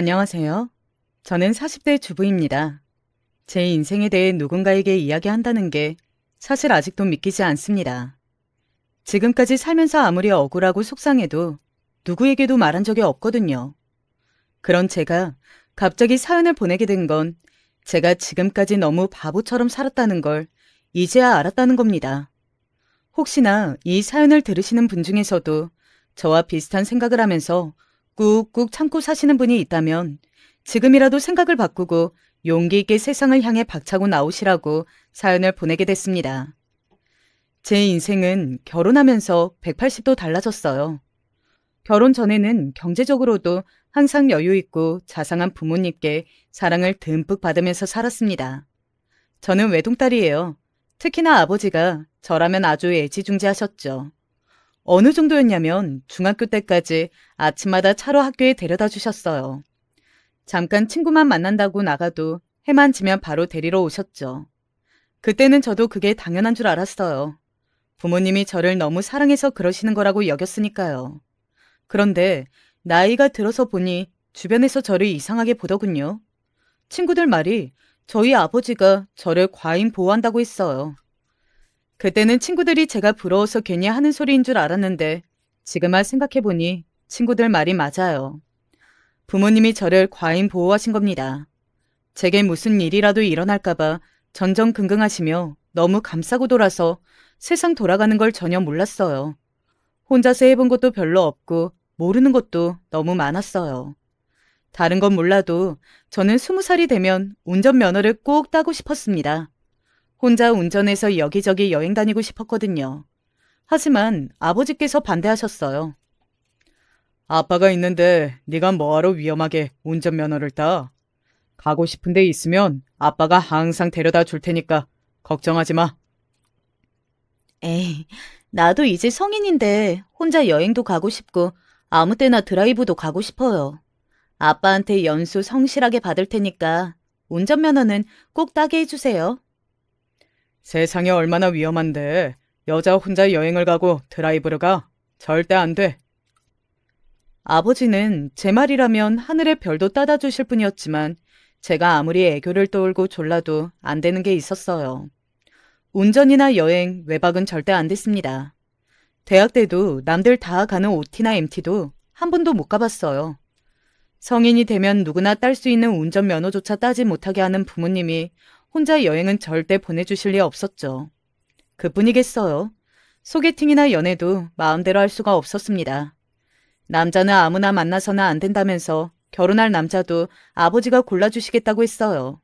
안녕하세요. 저는 40대 주부입니다. 제 인생에 대해 누군가에게 이야기한다는 게 사실 아직도 믿기지 않습니다. 지금까지 살면서 아무리 억울하고 속상해도 누구에게도 말한 적이 없거든요. 그런 제가 갑자기 사연을 보내게 된 건 제가 지금까지 너무 바보처럼 살았다는 걸 이제야 알았다는 겁니다. 혹시나 이 사연을 들으시는 분 중에서도 저와 비슷한 생각을 하면서 꾹꾹 참고 사시는 분이 있다면 지금이라도 생각을 바꾸고 용기 있게 세상을 향해 박차고 나오시라고 사연을 보내게 됐습니다. 제 인생은 결혼하면서 180도 달라졌어요. 결혼 전에는 경제적으로도 항상 여유 있고 자상한 부모님께 사랑을 듬뿍 받으면서 살았습니다. 저는 외동딸이에요. 특히나 아버지가 저라면 아주 애지중지하셨죠. 어느 정도였냐면 중학교 때까지 아침마다 차로 학교에 데려다 주셨어요. 잠깐 친구만 만난다고 나가도 해만 지면 바로 데리러 오셨죠. 그때는 저도 그게 당연한 줄 알았어요. 부모님이 저를 너무 사랑해서 그러시는 거라고 여겼으니까요. 그런데 나이가 들어서 보니 주변에서 저를 이상하게 보더군요. 친구들 말이 저희 아버지가 저를 과잉 보호한다고 했어요. 그때는 친구들이 제가 부러워서 괜히 하는 소리인 줄 알았는데 지금만 생각해보니 친구들 말이 맞아요. 부모님이 저를 과잉 보호하신 겁니다. 제게 무슨 일이라도 일어날까봐 전전긍긍하시며 너무 감싸고 돌아서 세상 돌아가는 걸 전혀 몰랐어요. 혼자서 해본 것도 별로 없고 모르는 것도 너무 많았어요. 다른 건 몰라도 저는 20살이 되면 운전면허를 꼭 따고 싶었습니다. 혼자 운전해서 여기저기 여행 다니고 싶었거든요. 하지만 아버지께서 반대하셨어요. 아빠가 있는데 네가 뭐하러 위험하게 운전면허를 따? 가고 싶은 데 있으면 아빠가 항상 데려다 줄 테니까 걱정하지 마. 에이, 나도 이제 성인인데 혼자 여행도 가고 싶고 아무 때나 드라이브도 가고 싶어요. 아빠한테 연수 성실하게 받을 테니까 운전면허는 꼭 따게 해주세요. 세상이 얼마나 위험한데 여자 혼자 여행을 가고 드라이브를 가? 절대 안 돼. 아버지는 제 말이라면 하늘의 별도 따다 주실 분이었지만 제가 아무리 애교를 떠올고 졸라도 안 되는 게 있었어요. 운전이나 여행, 외박은 절대 안 됐습니다. 대학 때도 남들 다 가는 OT나 MT도 한 번도 못 가봤어요. 성인이 되면 누구나 딸 수 있는 운전면허조차 따지 못하게 하는 부모님이 혼자 여행은 절대 보내주실 리 없었죠. 그뿐이겠어요. 소개팅이나 연애도 마음대로 할 수가 없었습니다. 남자는 아무나 만나서는 안 된다면서 결혼할 남자도 아버지가 골라주시겠다고 했어요.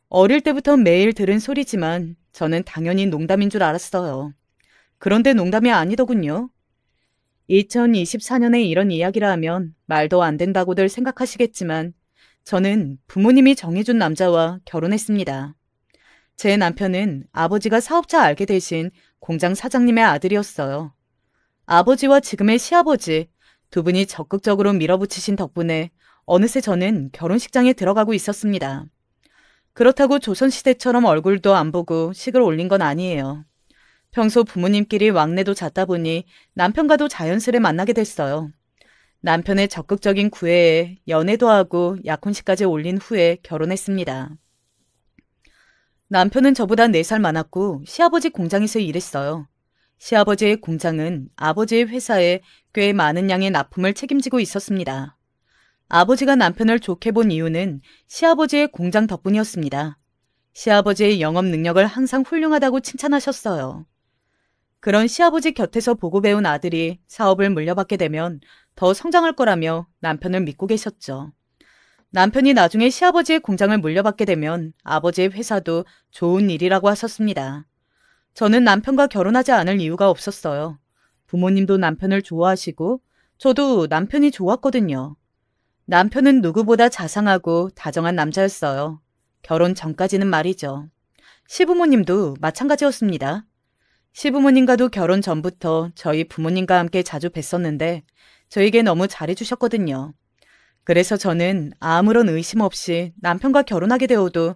어릴 때부터 매일 들은 소리지만 저는 당연히 농담인 줄 알았어요. 그런데 농담이 아니더군요. 2024년에 이런 이야기를 하면 말도 안 된다고들 생각하시겠지만 저는 부모님이 정해준 남자와 결혼했습니다. 제 남편은 아버지가 사업자 알게 되신 공장 사장님의 아들이었어요. 아버지와 지금의 시아버지 두 분이 적극적으로 밀어붙이신 덕분에 어느새 저는 결혼식장에 들어가고 있었습니다. 그렇다고 조선시대처럼 얼굴도 안 보고 식을 올린 건 아니에요. 평소 부모님끼리 왕래도 잦다 보니 남편과도 자연스레 만나게 됐어요. 남편의 적극적인 구애에 연애도 하고 약혼식까지 올린 후에 결혼했습니다. 남편은 저보다 4살 많았고 시아버지 공장에서 일했어요. 시아버지의 공장은 아버지의 회사에 꽤 많은 양의 납품을 책임지고 있었습니다. 아버지가 남편을 좋게 본 이유는 시아버지의 공장 덕분이었습니다. 시아버지의 영업 능력을 항상 훌륭하다고 칭찬하셨어요. 그런 시아버지 곁에서 보고 배운 아들이 사업을 물려받게 되면 더 성장할 거라며 남편을 믿고 계셨죠. 남편이 나중에 시아버지의 공장을 물려받게 되면 아버지의 회사도 좋은 일이라고 하셨습니다. 저는 남편과 결혼하지 않을 이유가 없었어요. 부모님도 남편을 좋아하시고 저도 남편이 좋았거든요. 남편은 누구보다 자상하고 다정한 남자였어요. 결혼 전까지는 말이죠. 시부모님도 마찬가지였습니다. 시부모님과도 결혼 전부터 저희 부모님과 함께 자주 뵀었는데 저에게 너무 잘해주셨거든요. 그래서 저는 아무런 의심 없이 남편과 결혼하게 되어도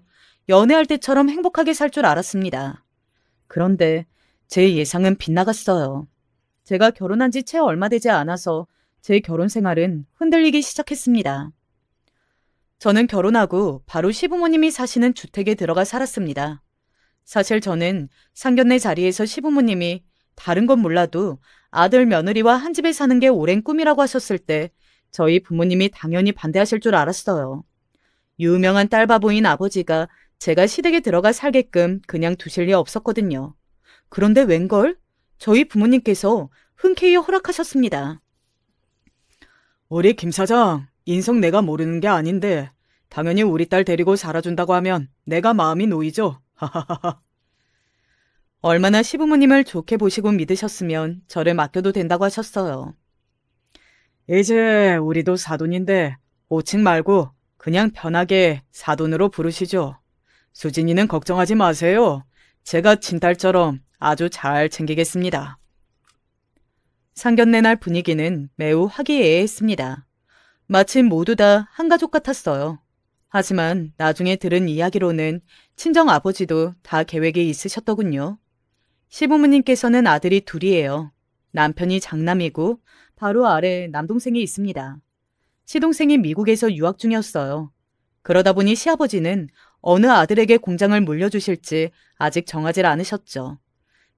연애할 때처럼 행복하게 살 줄 알았습니다. 그런데 제 예상은 빗나갔어요. 제가 결혼한 지 채 얼마 되지 않아서 제 결혼 생활은 흔들리기 시작했습니다. 저는 결혼하고 바로 시부모님이 사시는 주택에 들어가 살았습니다. 사실 저는 상견례 자리에서 시부모님이 다른 건 몰라도 아들 며느리와 한 집에 사는 게 오랜 꿈이라고 하셨을 때 저희 부모님이 당연히 반대하실 줄 알았어요. 유명한 딸바보인 아버지가 제가 시댁에 들어가 살게끔 그냥 두실 리 없었거든요. 그런데 웬걸? 저희 부모님께서 흔쾌히 허락하셨습니다. 우리 김 사장, 인성 내가 모르는 게 아닌데 당연히 우리 딸 데리고 살아준다고 하면 내가 마음이 놓이죠. 하하하하. 얼마나 시부모님을 좋게 보시고 믿으셨으면 저를 맡겨도 된다고 하셨어요. 이제 우리도 사돈인데 호칭 말고 그냥 편하게 사돈으로 부르시죠. 수진이는 걱정하지 마세요. 제가 친딸처럼 아주 잘 챙기겠습니다. 상견례 날 분위기는 매우 화기애애했습니다. 마침 모두 다 한 가족 같았어요. 하지만 나중에 들은 이야기로는 친정 아버지도 다 계획이 있으셨더군요. 시부모님께서는 아들이 둘이에요. 남편이 장남이고 바로 아래 남동생이 있습니다. 시동생이 미국에서 유학 중이었어요. 그러다 보니 시아버지는 어느 아들에게 공장을 물려주실지 아직 정하지 않으셨죠.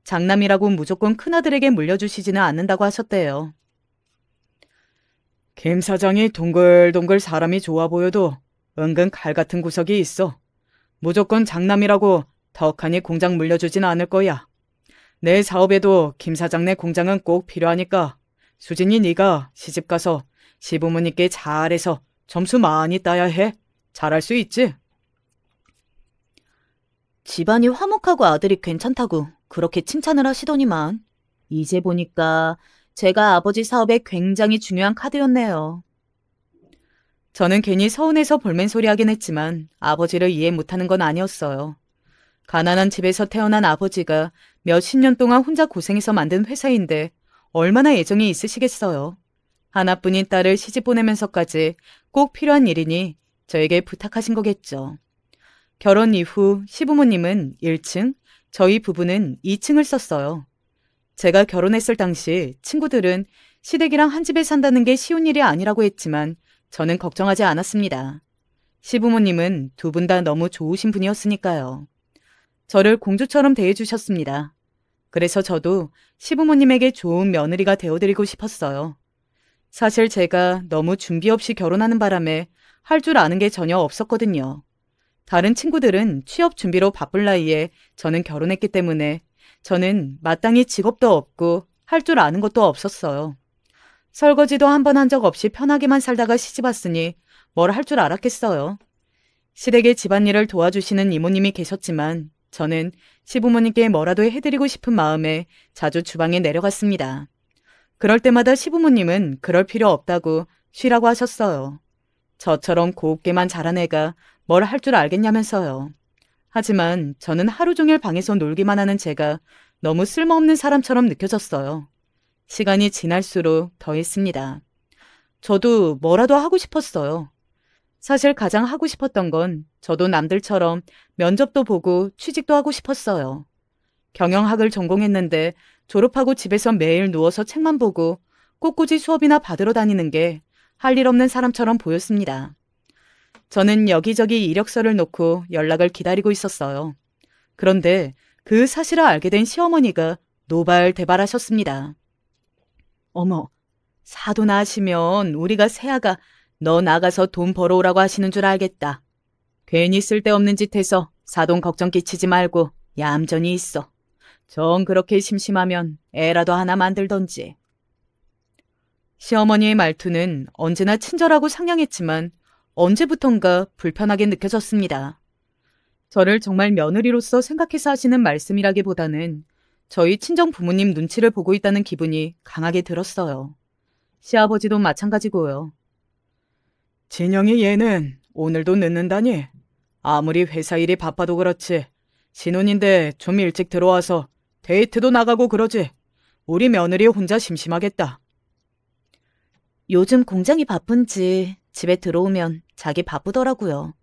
장남이라고 무조건 큰아들에게 물려주시지는 않는다고 하셨대요. 김 사장이 동글동글 사람이 좋아 보여도 은근 칼 같은 구석이 있어. 무조건 장남이라고 덕하니 공장 물려주진 않을 거야. 내 사업에도 김 사장네 공장은 꼭 필요하니까 수진이 네가 시집가서 시부모님께 잘해서 점수 많이 따야 해. 잘할 수 있지? 집안이 화목하고 아들이 괜찮다고 그렇게 칭찬을 하시더니만 이제 보니까 제가 아버지 사업에 굉장히 중요한 카드였네요. 저는 괜히 서운해서 볼멘소리 하긴 했지만 아버지를 이해 못하는 건 아니었어요. 가난한 집에서 태어난 아버지가 몇십 년 동안 혼자 고생해서 만든 회사인데 얼마나 애정이 있으시겠어요. 하나뿐인 딸을 시집 보내면서까지 꼭 필요한 일이니 저에게 부탁하신 거겠죠. 결혼 이후 시부모님은 1층, 저희 부부는 2층을 썼어요. 제가 결혼했을 당시 친구들은 시댁이랑 한 집에 산다는 게 쉬운 일이 아니라고 했지만 저는 걱정하지 않았습니다. 시부모님은 두 분 다 너무 좋으신 분이었으니까요. 저를 공주처럼 대해주셨습니다. 그래서 저도 시부모님에게 좋은 며느리가 되어드리고 싶었어요. 사실 제가 너무 준비 없이 결혼하는 바람에 할 줄 아는 게 전혀 없었거든요. 다른 친구들은 취업 준비로 바쁠 나이에 저는 결혼했기 때문에 저는 마땅히 직업도 없고 할 줄 아는 것도 없었어요. 설거지도 한 번 한 적 없이 편하게만 살다가 시집 왔으니 뭘 할 줄 알았겠어요. 시댁의 집안일을 도와주시는 이모님이 계셨지만 저는 시부모님께 뭐라도 해드리고 싶은 마음에 자주 주방에 내려갔습니다. 그럴 때마다 시부모님은 그럴 필요 없다고 쉬라고 하셨어요. 저처럼 곱게만 자란 애가 뭘 할 줄 알겠냐면서요. 하지만 저는 하루 종일 방에서 놀기만 하는 제가 너무 쓸모없는 사람처럼 느껴졌어요. 시간이 지날수록 더했습니다. 저도 뭐라도 하고 싶었어요. 사실 가장 하고 싶었던 건 저도 남들처럼 면접도 보고 취직도 하고 싶었어요. 경영학을 전공했는데 졸업하고 집에서 매일 누워서 책만 보고 꼿꼿이 수업이나 받으러 다니는 게 할 일 없는 사람처럼 보였습니다. 저는 여기저기 이력서를 놓고 연락을 기다리고 있었어요. 그런데 그 사실을 알게 된 시어머니가 노발대발하셨습니다. 어머, 사도나 하시면 우리가 새아가 너 나가서 돈 벌어오라고 하시는 줄 알겠다. 괜히 쓸데없는 짓 해서 사돈 걱정 끼치지 말고 얌전히 있어. 정 그렇게 심심하면 애라도 하나 만들던지. 시어머니의 말투는 언제나 친절하고 상냥했지만 언제부턴가 불편하게 느껴졌습니다. 저를 정말 며느리로서 생각해서 하시는 말씀이라기보다는 저희 친정 부모님 눈치를 보고 있다는 기분이 강하게 들었어요. 시아버지도 마찬가지고요. 진영이 얘는 오늘도 늦는다니. 아무리 회사 일이 바빠도 그렇지. 신혼인데 좀 일찍 들어와서 데이트도 나가고 그러지. 우리 며느리 혼자 심심하겠다. 요즘 공장이 바쁜지 집에 들어오면 자기 바쁘더라고요.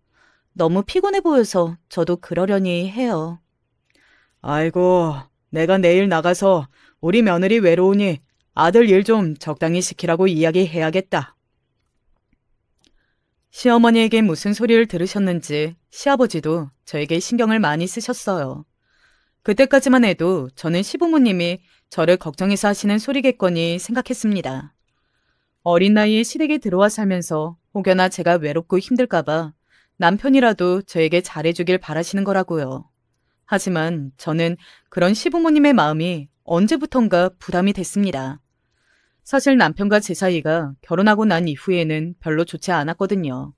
너무 피곤해 보여서 저도 그러려니 해요. 아이고, 내가 내일 나가서 우리 며느리 외로우니 아들 일 좀 적당히 시키라고 이야기해야겠다. 시어머니에게 무슨 소리를 들으셨는지 시아버지도 저에게 신경을 많이 쓰셨어요. 그때까지만 해도 저는 시부모님이 저를 걱정해서 하시는 소리겠거니 생각했습니다. 어린 나이에 시댁에 들어와 살면서 혹여나 제가 외롭고 힘들까봐 남편이라도 저에게 잘해주길 바라시는 거라고요. 하지만 저는 그런 시부모님의 마음이 언제부턴가 부담이 됐습니다. 사실 남편과 제 사이가 결혼하고 난 이후에는 별로 좋지 않았거든요.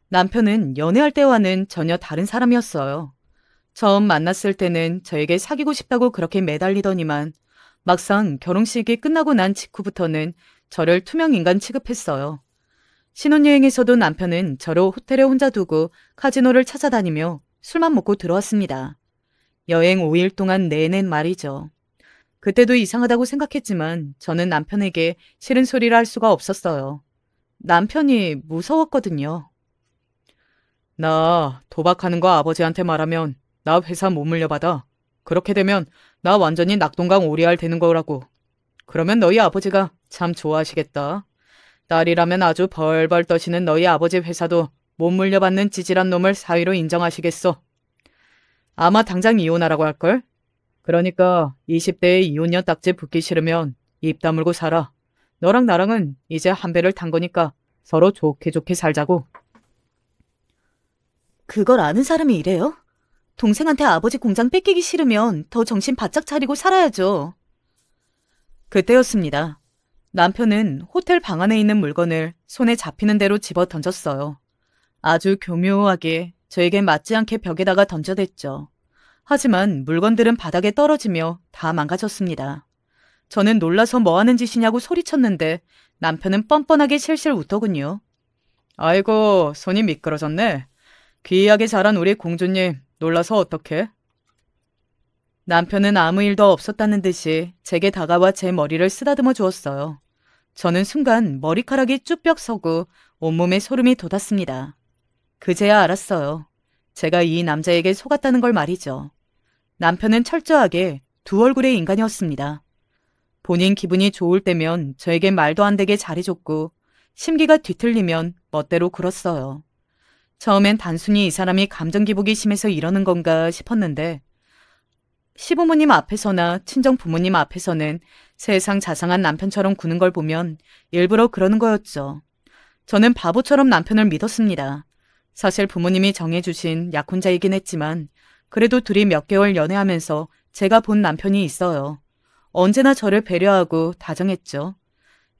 남편은 연애할 때와는 전혀 다른 사람이었어요. 처음 만났을 때는 저에게 사귀고 싶다고 그렇게 매달리더니만 막상 결혼식이 끝나고 난 직후부터는 저를 투명인간 취급했어요. 신혼여행에서도 남편은 저를 호텔에 혼자 두고 카지노를 찾아다니며 술만 먹고 들어왔습니다. 여행 5일 동안 내내 말이죠. 그때도 이상하다고 생각했지만 저는 남편에게 싫은 소리를 할 수가 없었어요. 남편이 무서웠거든요. 나 도박하는 거 아버지한테 말하면 나 회사 못 물려받아. 그렇게 되면 나 완전히 낙동강 오리알 되는 거라고. 그러면 너희 아버지가 참 좋아하시겠다. 딸이라면 아주 벌벌 떠시는 너희 아버지 회사도 못 물려받는 찌질한 놈을 사위로 인정하시겠어. 아마 당장 이혼하라고 할걸? 그러니까 20대에 이혼녀 딱지 붙기 싫으면 입 다물고 살아. 너랑 나랑은 이제 한 배를 탄 거니까 서로 좋게 좋게 살자고. 그걸 아는 사람이 이래요? 동생한테 아버지 공장 뺏기기 싫으면 더 정신 바짝 차리고 살아야죠. 그때였습니다. 남편은 호텔 방 안에 있는 물건을 손에 잡히는 대로 집어 던졌어요. 아주 교묘하게 저에게 맞지 않게 벽에다가 던져댔죠. 하지만 물건들은 바닥에 떨어지며 다 망가졌습니다. 저는 놀라서 뭐 하는 짓이냐고 소리쳤는데 남편은 뻔뻔하게 실실 웃더군요. 아이고, 손이 미끄러졌네. 귀하게 자란 우리 공주님, 놀라서 어떡해? 남편은 아무 일도 없었다는 듯이 제게 다가와 제 머리를 쓰다듬어 주었어요. 저는 순간 머리카락이 쭈뼛 서고 온몸에 소름이 돋았습니다. 그제야 알았어요. 제가 이 남자에게 속았다는 걸 말이죠. 남편은 철저하게 두 얼굴의 인간이었습니다. 본인 기분이 좋을 때면 저에게 말도 안 되게 잘해줬고 심기가 뒤틀리면 멋대로 굴었어요. 처음엔 단순히 이 사람이 감정 기복이 심해서 이러는 건가 싶었는데 시부모님 앞에서나 친정 부모님 앞에서는 세상 자상한 남편처럼 구는 걸 보면 일부러 그러는 거였죠. 저는 바보처럼 남편을 믿었습니다. 사실 부모님이 정해주신 약혼자이긴 했지만 그래도 둘이 몇 개월 연애하면서 제가 본 남편이 있어요. 언제나 저를 배려하고 다정했죠.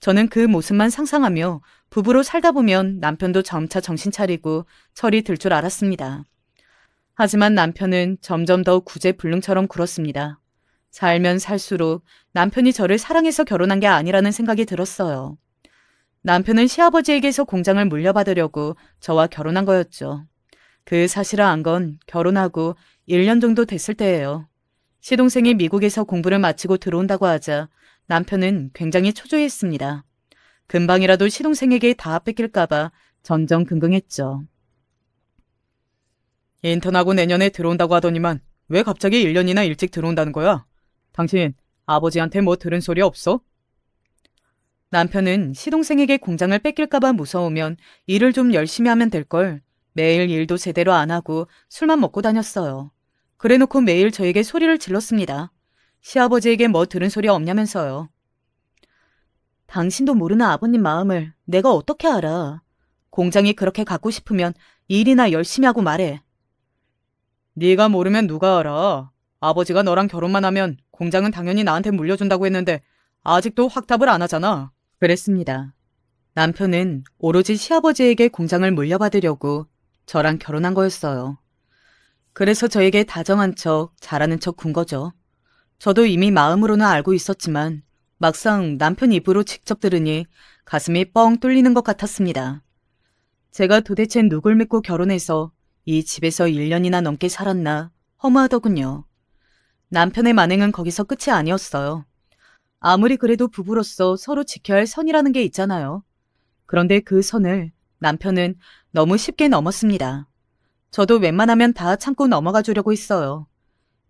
저는 그 모습만 상상하며 부부로 살다 보면 남편도 점차 정신 차리고 철이 들 줄 알았습니다. 하지만 남편은 점점 더 구제불능처럼 굴었습니다. 살면 살수록 남편이 저를 사랑해서 결혼한 게 아니라는 생각이 들었어요. 남편은 시아버지에게서 공장을 물려받으려고 저와 결혼한 거였죠. 그 사실을 안 건 결혼하고 1년 정도 됐을 때예요. 시동생이 미국에서 공부를 마치고 들어온다고 하자 남편은 굉장히 초조했습니다. 금방이라도 시동생에게 다 뺏길까봐 전전긍긍했죠. 인턴하고 내년에 들어온다고 하더니만 왜 갑자기 1년이나 일찍 들어온다는 거야? 당신 아버지한테 뭐 들은 소리 없어? 남편은 시동생에게 공장을 뺏길까봐 무서우면 일을 좀 열심히 하면 될걸. 매일 일도 제대로 안 하고 술만 먹고 다녔어요. 그래놓고 매일 저에게 소리를 질렀습니다. 시아버지에게 뭐 들은 소리 없냐면서요. 당신도 모르는 아버님 마음을 내가 어떻게 알아. 공장이 그렇게 갖고 싶으면 일이나 열심히 하고 말해. 네가 모르면 누가 알아. 아버지가 너랑 결혼만 하면 공장은 당연히 나한테 물려준다고 했는데 아직도 확답을 안 하잖아. 그랬습니다. 남편은 오로지 시아버지에게 공장을 물려받으려고 저랑 결혼한 거였어요. 그래서 저에게 다정한 척, 잘하는 척 군 거죠. 저도 이미 마음으로는 알고 있었지만 막상 남편 입으로 직접 들으니 가슴이 뻥 뚫리는 것 같았습니다. 제가 도대체 누굴 믿고 결혼해서 이 집에서 1년이나 넘게 살았나 허무하더군요. 남편의 만행은 거기서 끝이 아니었어요. 아무리 그래도 부부로서 서로 지켜야 할 선이라는 게 있잖아요. 그런데 그 선을 남편은 너무 쉽게 넘었습니다. 저도 웬만하면 다 참고 넘어가 주려고 했어요.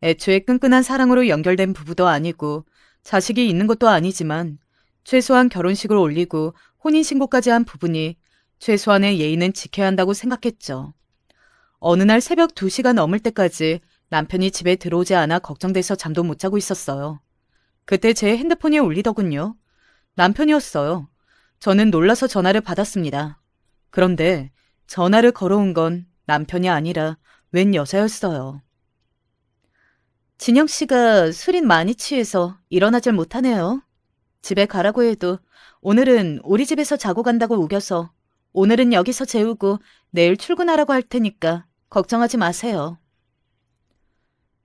애초에 끈끈한 사랑으로 연결된 부부도 아니고 자식이 있는 것도 아니지만 최소한 결혼식을 올리고 혼인신고까지 한 부분이 최소한의 예의는 지켜야 한다고 생각했죠. 어느 날 새벽 2시가 넘을 때까지 남편이 집에 들어오지 않아 걱정돼서 잠도 못 자고 있었어요. 그때 제 핸드폰이 울리더군요. 남편이었어요. 저는 놀라서 전화를 받았습니다. 그런데 전화를 걸어온 건 남편이 아니라 웬 여자였어요. 진영 씨가 술인 많이 취해서 일어나질 못하네요. 집에 가라고 해도 오늘은 우리 집에서 자고 간다고 우겨서 오늘은 여기서 재우고 내일 출근하라고 할 테니까 걱정하지 마세요.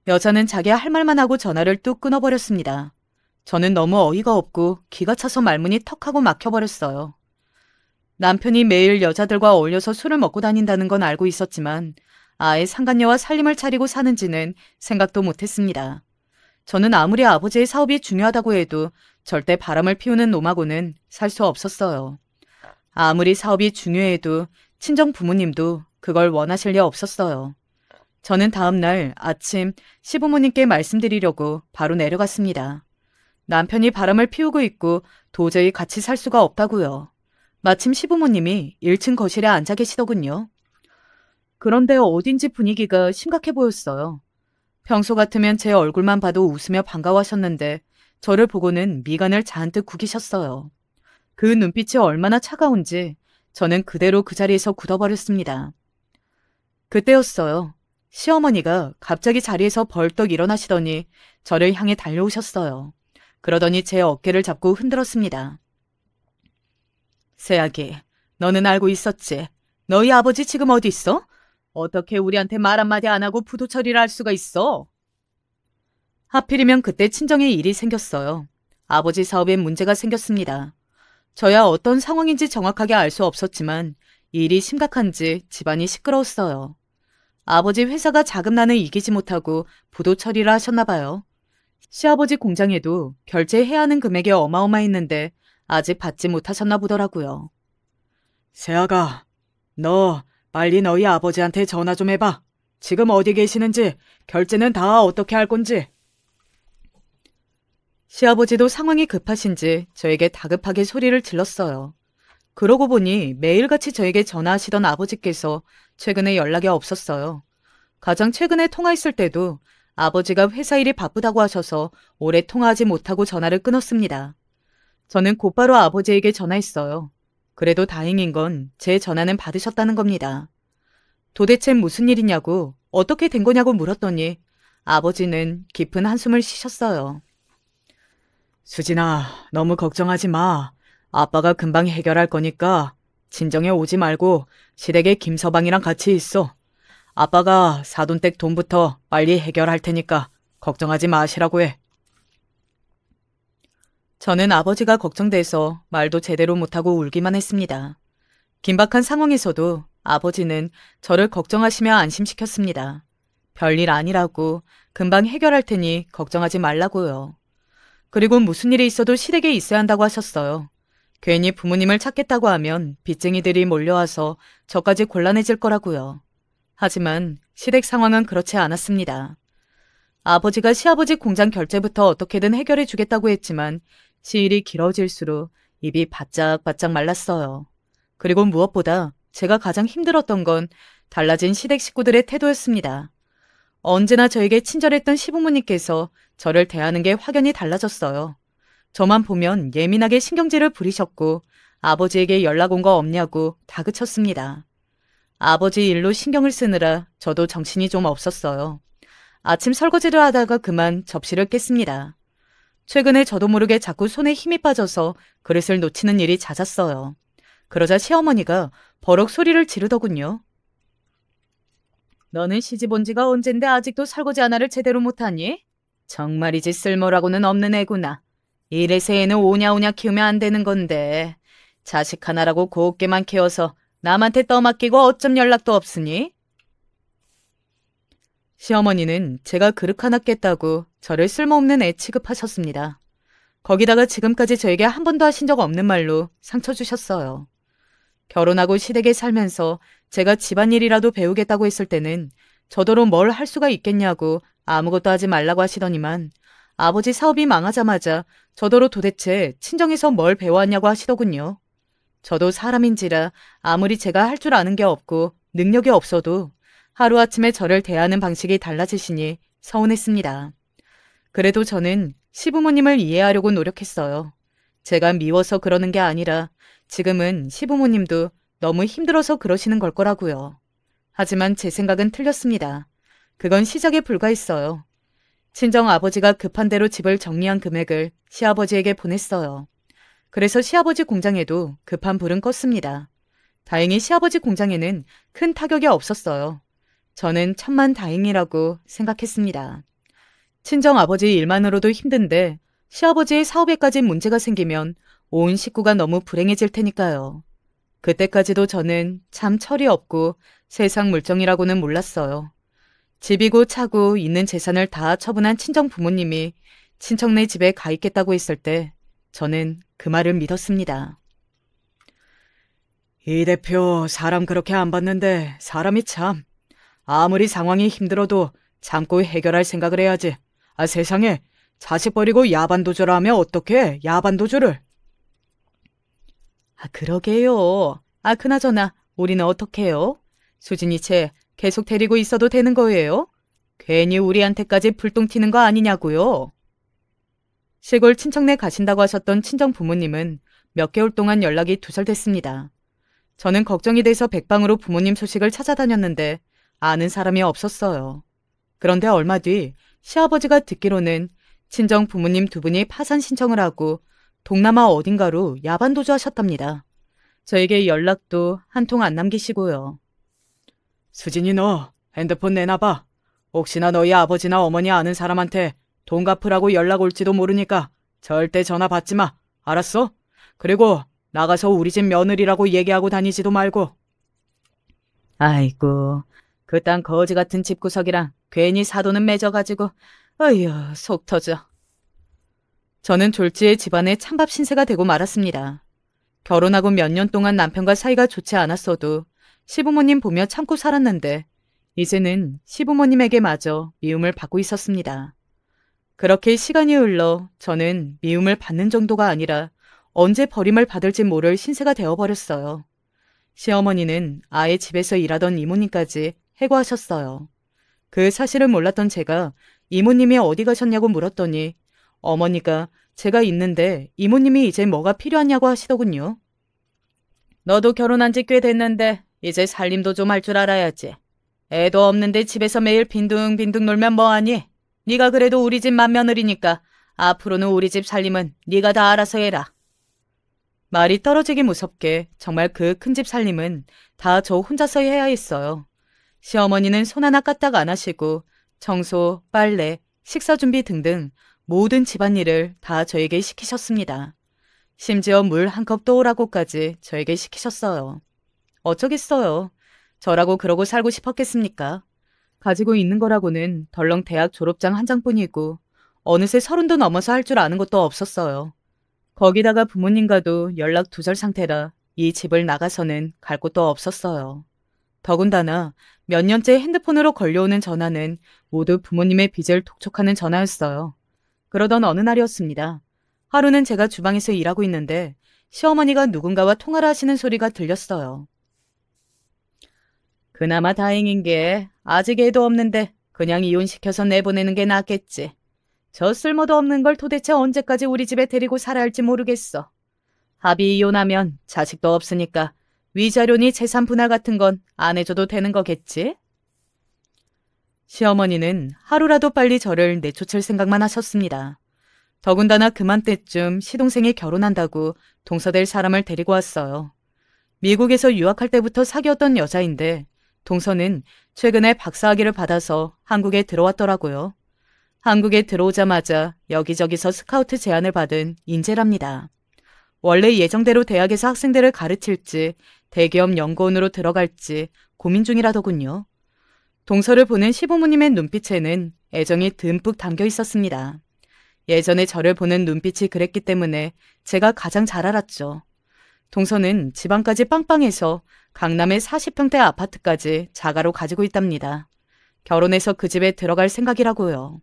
여자는 자기 할 말만 하고 전화를 뚝 끊어버렸습니다. 저는 너무 어이가 없고 기가 차서 말문이 턱하고 막혀버렸어요. 남편이 매일 여자들과 어울려서 술을 먹고 다닌다는 건 알고 있었지만 아예 상간녀와 살림을 차리고 사는지는 생각도 못했습니다. 저는 아무리 아버지의 사업이 중요하다고 해도 절대 바람을 피우는 놈하고는 살 수 없었어요. 아무리 사업이 중요해도 친정 부모님도 그걸 원하실 리 없었어요. 저는 다음 날 아침 시부모님께 말씀드리려고 바로 내려갔습니다. 남편이 바람을 피우고 있고 도저히 같이 살 수가 없다고요. 마침 시부모님이 1층 거실에 앉아 계시더군요. 그런데 어딘지 분위기가 심각해 보였어요. 평소 같으면 제 얼굴만 봐도 웃으며 반가워하셨는데 저를 보고는 미간을 잔뜩 구기셨어요. 그 눈빛이 얼마나 차가운지 저는 그대로 그 자리에서 굳어버렸습니다. 그때였어요. 시어머니가 갑자기 자리에서 벌떡 일어나시더니 저를 향해 달려오셨어요. 그러더니 제 어깨를 잡고 흔들었습니다. 새아기, 너는 알고 있었지? 너희 아버지 지금 어디 있어? 어떻게 우리한테 말 한마디 안 하고 부도 처리를 할 수가 있어? 하필이면 그때 친정에 일이 생겼어요. 아버지 사업에 문제가 생겼습니다. 저야 어떤 상황인지 정확하게 알 수 없었지만 일이 심각한지 집안이 시끄러웠어요. 아버지 회사가 자금난을 이기지 못하고 부도 처리를 하셨나 봐요. 시아버지 공장에도 결제해야 하는 금액이 어마어마했는데 아직 받지 못하셨나 보더라고요. 새아가, 너 빨리 너희 아버지한테 전화 좀 해봐. 지금 어디 계시는지, 결제는 다 어떻게 할 건지. 시아버지도 상황이 급하신지 저에게 다급하게 소리를 질렀어요. 그러고 보니 매일같이 저에게 전화하시던 아버지께서 최근에 연락이 없었어요. 가장 최근에 통화했을 때도 아버지가 회사 일이 바쁘다고 하셔서 오래 통화하지 못하고 전화를 끊었습니다. 저는 곧바로 아버지에게 전화했어요. 그래도 다행인 건 제 전화는 받으셨다는 겁니다. 도대체 무슨 일이냐고, 어떻게 된 거냐고 물었더니 아버지는 깊은 한숨을 쉬셨어요. 수진아, 너무 걱정하지 마. 아빠가 금방 해결할 거니까 진정에 오지 말고 시댁에 김서방이랑 같이 있어. 아빠가 사돈댁 돈부터 빨리 해결할 테니까 걱정하지 마시라고 해. 저는 아버지가 걱정돼서 말도 제대로 못하고 울기만 했습니다. 긴박한 상황에서도 아버지는 저를 걱정하시며 안심시켰습니다. 별일 아니라고, 금방 해결할 테니 걱정하지 말라고요. 그리고 무슨 일이 있어도 시댁에 있어야 한다고 하셨어요. 괜히 부모님을 찾겠다고 하면 빚쟁이들이 몰려와서 저까지 곤란해질 거라고요. 하지만 시댁 상황은 그렇지 않았습니다. 아버지가 시아버지 공장 결제부터 어떻게든 해결해 주겠다고 했지만 시일이 길어질수록 입이 바짝바짝 말랐어요. 그리고 무엇보다 제가 가장 힘들었던 건 달라진 시댁 식구들의 태도였습니다. 언제나 저에게 친절했던 시부모님께서 저를 대하는 게 확연히 달라졌어요. 저만 보면 예민하게 신경질을 부리셨고 아버지에게 연락 온 거 없냐고 다그쳤습니다. 아버지 일로 신경을 쓰느라 저도 정신이 좀 없었어요. 아침 설거지를 하다가 그만 접시를 깼습니다. 최근에 저도 모르게 자꾸 손에 힘이 빠져서 그릇을 놓치는 일이 잦았어요. 그러자 시어머니가 버럭 소리를 지르더군요. 너는 시집 온 지가 언젠데 아직도 설거지 하나를 제대로 못하니? 정말이지 쓸모라고는 없는 애구나. 이래서 애는 오냐오냐 키우면 안 되는 건데. 자식 하나라고 곱게만 키워서 남한테 떠맡기고 어쩜 연락도 없으니? 시어머니는 제가 그릇 하나 깼다고 저를 쓸모없는 애 취급하셨습니다. 거기다가 지금까지 저에게 한 번도 하신 적 없는 말로 상처 주셨어요. 결혼하고 시댁에 살면서 제가 집안일이라도 배우겠다고 했을 때는 저더러 뭘 할 수가 있겠냐고 아무것도 하지 말라고 하시더니만 아버지 사업이 망하자마자 저더러 도대체 친정에서 뭘 배워왔냐고 하시더군요. 저도 사람인지라 아무리 제가 할 줄 아는 게 없고 능력이 없어도 하루아침에 저를 대하는 방식이 달라지시니 서운했습니다. 그래도 저는 시부모님을 이해하려고 노력했어요. 제가 미워서 그러는 게 아니라 지금은 시부모님도 너무 힘들어서 그러시는 걸 거라고요. 하지만 제 생각은 틀렸습니다. 그건 시작에 불과했어요. 친정아버지가 급한 대로 집을 정리한 금액을 시아버지에게 보냈어요. 그래서 시아버지 공장에도 급한 불은 껐습니다. 다행히 시아버지 공장에는 큰 타격이 없었어요. 저는 천만다행이라고 생각했습니다. 친정아버지 일만으로도 힘든데 시아버지의 사업에까지 문제가 생기면 온 식구가 너무 불행해질 테니까요. 그때까지도 저는 참 철이 없고 세상 물정이라고는 몰랐어요. 집이고 차고 있는 재산을 다 처분한 친정 부모님이 친척네 집에 가 있겠다고 했을 때 저는 그 말을 믿었습니다. 이 대표 사람 그렇게 안 봤는데 사람이 참 아무리 상황이 힘들어도 참고 해결할 생각을 해야지. 아 세상에 자식 버리고 야반도주를 하면 어떡해 야반도주를. 아 그러게요. 아 그나저나 우리는 어떡해요? 수진이 채 계속 데리고 있어도 되는 거예요? 괜히 우리한테까지 불똥 튀는 거 아니냐고요? 시골 친척네 가신다고 하셨던 친정 부모님은 몇 개월 동안 연락이 두절됐습니다. 저는 걱정이 돼서 백방으로 부모님 소식을 찾아다녔는데 아는 사람이 없었어요. 그런데 얼마 뒤 시아버지가 듣기로는 친정 부모님 두 분이 파산 신청을 하고 동남아 어딘가로 야반도주 하셨답니다. 저에게 연락도 한 통 안 남기시고요. 수진이 너 핸드폰 내놔봐. 혹시나 너희 아버지나 어머니 아는 사람한테 돈 갚으라고 연락 올지도 모르니까 절대 전화 받지 마. 알았어? 그리고 나가서 우리 집 며느리라고 얘기하고 다니지도 말고. 아이고, 그딴 거지 같은 집구석이랑 괜히 사돈은 맺어가지고 어휴 속 터져. 저는 졸지에 집안에 찬밥 신세가 되고 말았습니다. 결혼하고 몇 년 동안 남편과 사이가 좋지 않았어도 시부모님 보며 참고 살았는데 이제는 시부모님에게 마저 미움을 받고 있었습니다. 그렇게 시간이 흘러 저는 미움을 받는 정도가 아니라 언제 버림을 받을지 모를 신세가 되어버렸어요. 시어머니는 아예 집에서 일하던 이모님까지 해고하셨어요. 그 사실을 몰랐던 제가 이모님이 어디 가셨냐고 물었더니 어머니가 제가 있는데 이모님이 이제 뭐가 필요하냐고 하시더군요. 너도 결혼한 지 꽤 됐는데 이제 살림도 좀 할 줄 알아야지. 애도 없는데 집에서 매일 빈둥빈둥 놀면 뭐하니? 네가 그래도 우리 집 맏며느리니까 앞으로는 우리 집 살림은 네가 다 알아서 해라. 말이 떨어지기 무섭게 정말 그 큰 집 살림은 다 저 혼자서 해야 했어요. 시어머니는 손 하나 까딱 안 하시고 청소, 빨래, 식사 준비 등등 모든 집안일을 다 저에게 시키셨습니다. 심지어 물 한 컵 떠오라고까지 저에게 시키셨어요. 어쩌겠어요. 저라고 그러고 살고 싶었겠습니까? 가지고 있는 거라고는 덜렁 대학 졸업장 한 장뿐이고 어느새 30도 넘어서 할 줄 아는 것도 없었어요. 거기다가 부모님과도 연락 두절 상태라 이 집을 나가서는 갈 곳도 없었어요. 더군다나 몇 년째 핸드폰으로 걸려오는 전화는 모두 부모님의 빚을 독촉하는 전화였어요. 그러던 어느 날이었습니다. 하루는 제가 주방에서 일하고 있는데 시어머니가 누군가와 통화를 하시는 소리가 들렸어요. 그나마 다행인 게 아직 애도 없는데 그냥 이혼시켜서 내보내는 게 낫겠지. 저 쓸모도 없는 걸 도대체 언제까지 우리 집에 데리고 살아야 할지 모르겠어. 합의 이혼하면 자식도 없으니까 위자료니 재산 분할 같은 건 안 해줘도 되는 거겠지? 시어머니는 하루라도 빨리 저를 내쫓을 생각만 하셨습니다. 더군다나 그맘때쯤 시동생이 결혼한다고 동서될 사람을 데리고 왔어요. 미국에서 유학할 때부터 사귀었던 여자인데 동서는 최근에 박사학위를 받아서 한국에 들어왔더라고요. 한국에 들어오자마자 여기저기서 스카우트 제안을 받은 인재랍니다. 원래 예정대로 대학에서 학생들을 가르칠지 대기업 연구원으로 들어갈지 고민 중이라더군요. 동서를 보는 시부모님의 눈빛에는 애정이 듬뿍 담겨 있었습니다. 예전에 저를 보는 눈빛이 그랬기 때문에 제가 가장 잘 알았죠. 동서는 지방까지 빵빵해서 강남의 40평대 아파트까지 자가로 가지고 있답니다. 결혼해서 그 집에 들어갈 생각이라고요.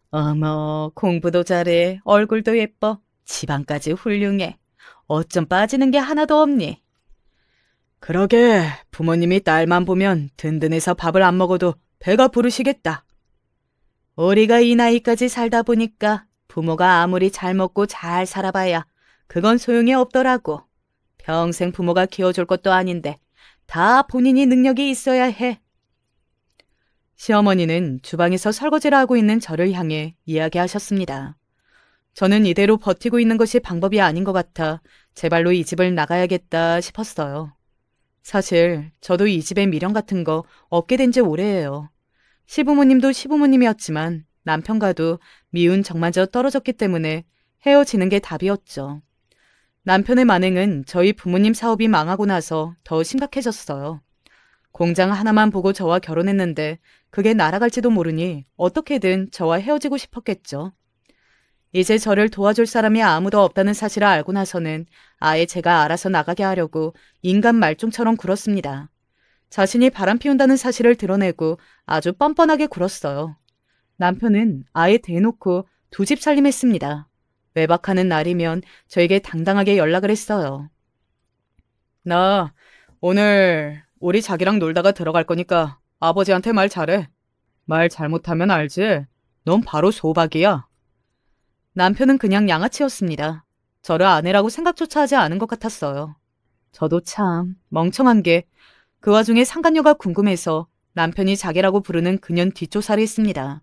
어머, 공부도 잘해, 얼굴도 예뻐, 지방까지 훌륭해. 어쩜 빠지는 게 하나도 없니? 그러게 부모님이 딸만 보면 든든해서 밥을 안 먹어도 배가 부르시겠다. 우리가 이 나이까지 살다 보니까 부모가 아무리 잘 먹고 잘 살아봐야 그건 소용이 없더라고. 평생 부모가 키워줄 것도 아닌데 다 본인이 능력이 있어야 해. 시어머니는 주방에서 설거지를 하고 있는 저를 향해 이야기하셨습니다. 저는 이대로 버티고 있는 것이 방법이 아닌 것 같아 제발로 이 집을 나가야겠다 싶었어요. 사실 저도 이 집에 미련 같은 거 없게 된 지 오래예요. 시부모님도 시부모님이었지만 남편과도 미운 정마저 떨어졌기 때문에 헤어지는 게 답이었죠. 남편의 만행은 저희 부모님 사업이 망하고 나서 더 심각해졌어요. 공장 하나만 보고 저와 결혼했는데 그게 날아갈지도 모르니 어떻게든 저와 헤어지고 싶었겠죠. 이제 저를 도와줄 사람이 아무도 없다는 사실을 알고 나서는 아예 제가 알아서 나가게 하려고 인간 말종처럼 굴었습니다. 자신이 바람 피운다는 사실을 드러내고 아주 뻔뻔하게 굴었어요. 남편은 아예 대놓고 두 집 살림했습니다. 외박하는 날이면 저에게 당당하게 연락을 했어요. 나 오늘 우리 자기랑 놀다가 들어갈 거니까 아버지한테 말 잘해. 말 잘못하면 알지? 넌 바로 소박이야. 남편은 그냥 양아치였습니다. 저를 아내라고 생각조차 하지 않은 것 같았어요. 저도 참 멍청한 게 그 와중에 상간녀가 궁금해서 남편이 자기라고 부르는 그년 뒷조사를 했습니다.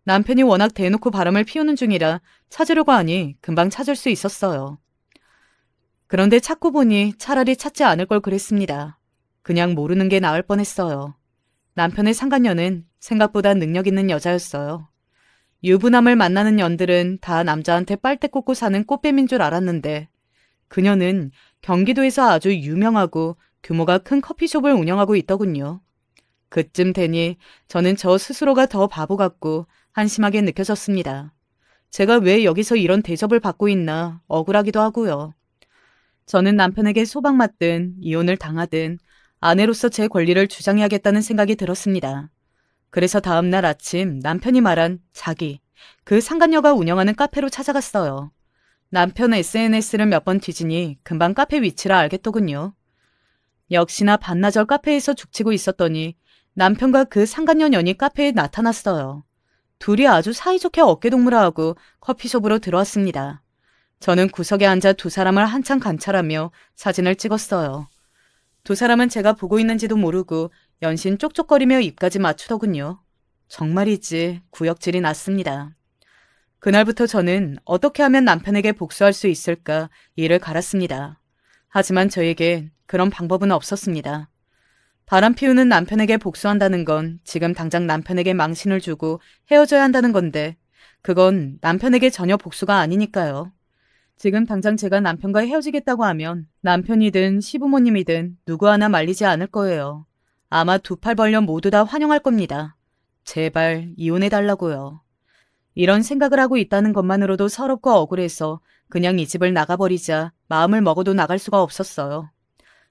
남편이 워낙 대놓고 바람을 피우는 중이라 찾으려고 하니 금방 찾을 수 있었어요. 그런데 찾고 보니 차라리 찾지 않을 걸 그랬습니다. 그냥 모르는 게 나을 뻔했어요. 남편의 상간녀는 생각보다 능력 있는 여자였어요. 유부남을 만나는 년들은 다 남자한테 빨대 꽂고 사는 꽃뱀인 줄 알았는데 그녀는 경기도에서 아주 유명하고 규모가 큰 커피숍을 운영하고 있더군요. 그쯤 되니 저는 저 스스로가 더 바보 같고 한심하게 느껴졌습니다. 제가 왜 여기서 이런 대접을 받고 있나 억울하기도 하고요. 저는 남편에게 소박 맞든 이혼을 당하든 아내로서 제 권리를 주장해야겠다는 생각이 들었습니다. 그래서 다음 날 아침 남편이 말한 자기, 그 상간녀가 운영하는 카페로 찾아갔어요. 남편 SNS를 몇 번 뒤지니 금방 카페 위치를 알겠더군요. 역시나 반나절 카페에서 죽치고 있었더니 남편과 그 상간녀 년이 카페에 나타났어요. 둘이 아주 사이좋게 어깨동무를 커피숍으로 들어왔습니다. 저는 구석에 앉아 두 사람을 한참 관찰하며 사진을 찍었어요. 두 사람은 제가 보고 있는지도 모르고 연신 쪽쪽거리며 입까지 맞추더군요. 정말이지 구역질이 났습니다. 그날부터 저는 어떻게 하면 남편에게 복수할 수 있을까 이를 갈았습니다. 하지만 저에겐 그런 방법은 없었습니다. 바람 피우는 남편에게 복수한다는 건 지금 당장 남편에게 망신을 주고 헤어져야 한다는 건데 그건 남편에게 전혀 복수가 아니니까요. 지금 당장 제가 남편과 헤어지겠다고 하면 남편이든 시부모님이든 누구 하나 말리지 않을 거예요. 아마 두 팔 벌려 모두 다 환영할 겁니다. 제발 이혼해달라고요. 이런 생각을 하고 있다는 것만으로도 서럽고 억울해서 그냥 이 집을 나가버리자 마음을 먹어도 나갈 수가 없었어요.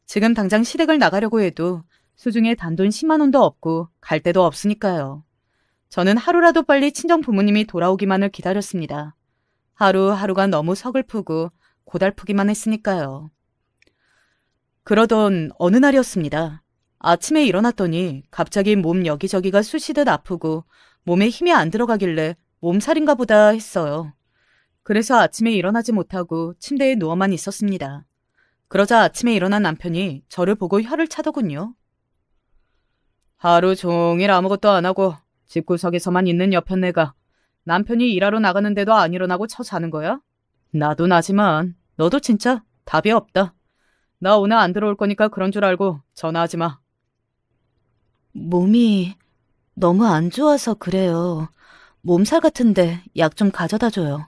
지금 당장 시댁을 나가려고 해도 수중에 단돈 10만 원도 없고 갈 데도 없으니까요. 저는 하루라도 빨리 친정 부모님이 돌아오기만을 기다렸습니다. 하루하루가 너무 서글프고 고달프기만 했으니까요. 그러던 어느 날이었습니다. 아침에 일어났더니 갑자기 몸 여기저기가 쑤시듯 아프고 몸에 힘이 안 들어가길래 몸살인가 보다 했어요. 그래서 아침에 일어나지 못하고 침대에 누워만 있었습니다. 그러자 아침에 일어난 남편이 저를 보고 혀를 차더군요. 하루 종일 아무것도 안 하고 집구석에서만 있는 여편네가 남편이 일하러 나가는데도 안 일어나고 쳐 자는 거야? 나도 나지만 너도 진짜 답이 없다. 나 오늘 안 들어올 거니까 그런 줄 알고 전화하지 마. 몸이 너무 안 좋아서 그래요. 몸살 같은데 약 좀 가져다 줘요.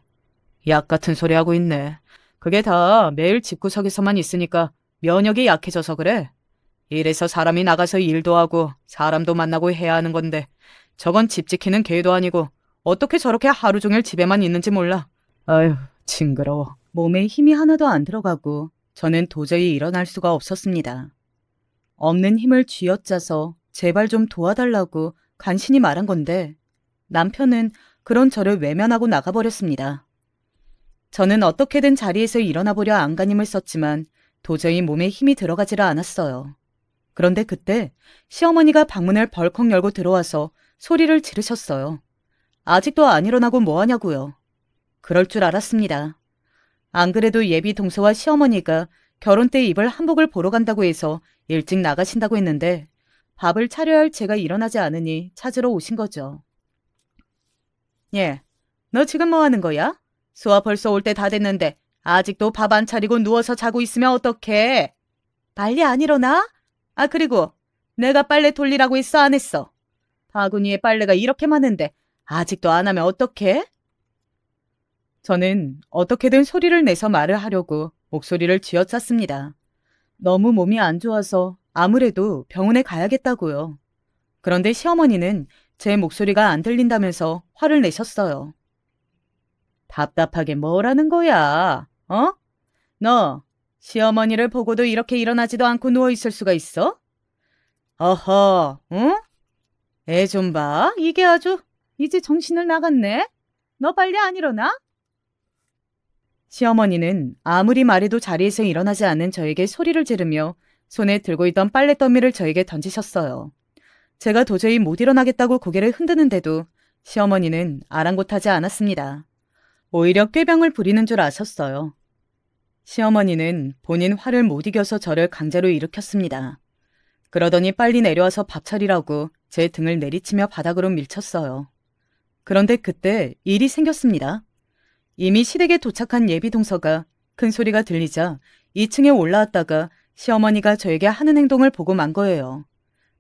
약 같은 소리 하고 있네. 그게 다 매일 집구석에서만 있으니까 면역이 약해져서 그래. 이래서 사람이 나가서 일도 하고 사람도 만나고 해야 하는 건데 저건 집 지키는 개도 아니고 어떻게 저렇게 하루 종일 집에만 있는지 몰라. 아휴, 징그러워. 몸에 힘이 하나도 안 들어가고 저는 도저히 일어날 수가 없었습니다. 없는 힘을 쥐어짜서 제발 좀 도와달라고 간신히 말한 건데 남편은 그런 저를 외면하고 나가버렸습니다. 저는 어떻게든 자리에서 일어나 보려 안간힘을 썼지만 도저히 몸에 힘이 들어가지를 않았어요. 그런데 그때 시어머니가 방문을 벌컥 열고 들어와서 소리를 지르셨어요. 아직도 안 일어나고 뭐 하냐고요. 그럴 줄 알았습니다. 안 그래도 예비 동서와 시어머니가 결혼 때 입을 한복을 보러 간다고 해서 일찍 나가신다고 했는데 밥을 차려야 할 제가 일어나지 않으니 찾으러 오신 거죠. 예, 너 지금 뭐 하는 거야? 수아 벌써 올 때 다 됐는데 아직도 밥 안 차리고 누워서 자고 있으면 어떡해? 빨리 안 일어나? 아, 그리고 내가 빨래 돌리라고 했어, 안 했어? 바구니에 빨래가 이렇게 많은데 아직도 안 하면 어떡해? 저는 어떻게든 소리를 내서 말을 하려고 목소리를 쥐어짰습니다. 너무 몸이 안 좋아서 아무래도 병원에 가야겠다고요. 그런데 시어머니는 제 목소리가 안 들린다면서 화를 내셨어요. 답답하게 뭐라는 거야? 어? 너 시어머니를 보고도 이렇게 일어나지도 않고 누워있을 수가 있어? 어허, 응? 애 좀 봐. 이게 아주 이제 정신을 나갔네. 너 빨리 안 일어나? 시어머니는 아무리 말해도 자리에서 일어나지 않는 저에게 소리를 지르며 손에 들고 있던 빨랫더미를 저에게 던지셨어요. 제가 도저히 못 일어나겠다고 고개를 흔드는데도 시어머니는 아랑곳하지 않았습니다. 오히려 꾀병을 부리는 줄 아셨어요. 시어머니는 본인 화를 못 이겨서 저를 강제로 일으켰습니다. 그러더니 빨리 내려와서 밥 차리라고 제 등을 내리치며 바닥으로 밀쳤어요. 그런데 그때 일이 생겼습니다. 이미 시댁에 도착한 예비 동서가 큰 소리가 들리자 2층에 올라왔다가 시어머니가 저에게 하는 행동을 보고 만 거예요.